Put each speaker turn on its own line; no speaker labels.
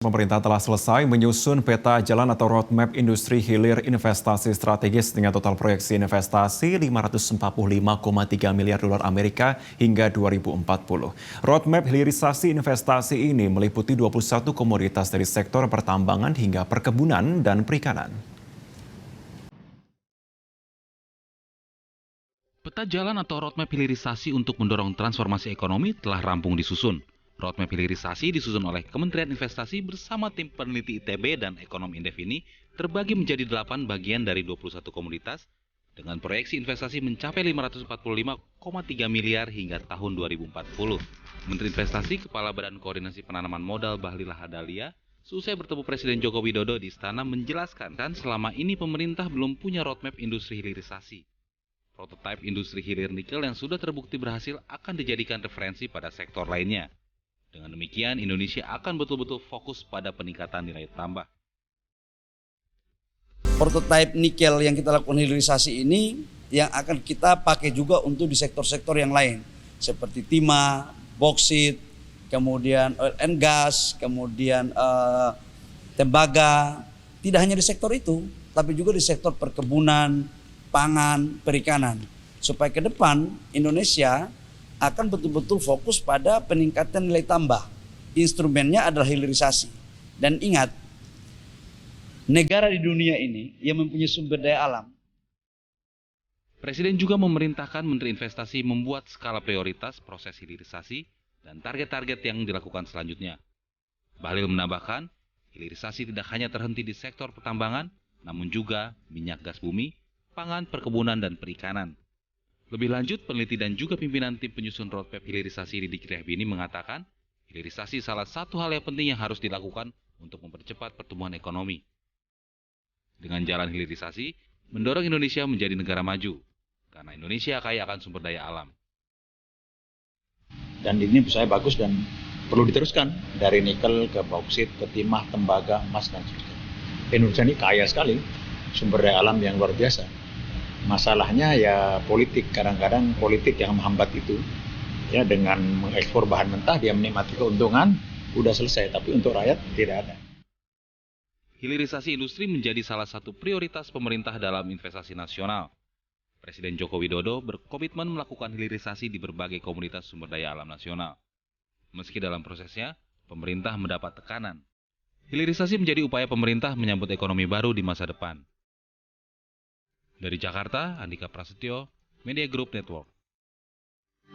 pemerintah telah selesai menyusun peta jalan atau roadmap industri hilir investasi strategis dengan total proyeksi investasi 545,3 miliar dolar Amerika hingga 2040. Roadmap hilirisasi investasi ini meliputi 21 komoditas dari sektor pertambangan hingga perkebunan dan perikanan.
Peta jalan atau roadmap hilirisasi untuk mendorong transformasi ekonomi telah rampung disusun. Roadmap hilirisasi disusun oleh Kementerian Investasi bersama tim peneliti ITB dan Ekonom Indef ini terbagi menjadi 8 bagian dari 21 komoditas dengan proyeksi investasi mencapai 545,3 miliar hingga tahun 2040. Menteri Investasi Kepala Badan Koordinasi Penanaman Modal Bahlil Lahadalia seusai bertemu Presiden Joko Widodo di Istana menjelaskan kan selama ini pemerintah belum punya roadmap industri hilirisasi. Prototipe industri hilir nikel yang sudah terbukti berhasil akan dijadikan referensi pada sektor lainnya. Dengan demikian, Indonesia akan betul-betul fokus pada peningkatan nilai tambah.
Prototipe nikel yang kita lakukan hilirisasi ini yang akan kita pakai juga untuk di sektor-sektor yang lain. Seperti timah, boksit, kemudian oil and gas, kemudian tembaga. Tidak hanya di sektor itu, tapi juga di sektor perkebunan, pangan, perikanan. Supaya ke depan Indonesia akan betul-betul fokus pada peningkatan nilai tambah. Instrumennya adalah hilirisasi. Dan ingat, negara di dunia ini yang mempunyai sumber daya alam.
Presiden juga memerintahkan Menteri Investasi membuat skala prioritas proses hilirisasi dan target-target yang dilakukan selanjutnya. Bahlil menambahkan, hilirisasi tidak hanya terhenti di sektor pertambangan, namun juga minyak gas bumi, pangan, perkebunan, dan perikanan. Lebih lanjut, peneliti dan juga pimpinan tim penyusun roadmap hilirisasi di Dikti ini mengatakan, hilirisasi salah satu hal yang penting yang harus dilakukan untuk mempercepat pertumbuhan ekonomi. Dengan jalan hilirisasi, mendorong Indonesia menjadi negara maju, karena Indonesia kaya akan sumber daya alam.
Dan ini saya bagus dan perlu diteruskan dari nikel ke bauksit, ke timah, tembaga, emas, dan sebagainya. Indonesia ini kaya sekali, sumber daya alam yang luar biasa. Masalahnya ya politik, kadang-kadang politik yang menghambat itu. Ya dengan mengekspor bahan mentah dia menikmati keuntungan, udah selesai, tapi untuk rakyat tidak ada.
Hilirisasi industri menjadi salah satu prioritas pemerintah dalam investasi nasional. Presiden Joko Widodo berkomitmen melakukan hilirisasi di berbagai komoditas sumber daya alam nasional. Meski dalam prosesnya, pemerintah mendapat tekanan. Hilirisasi menjadi upaya pemerintah menyambut ekonomi baru di masa depan. Dari Jakarta, Andika Prasetyo, Media Group Network.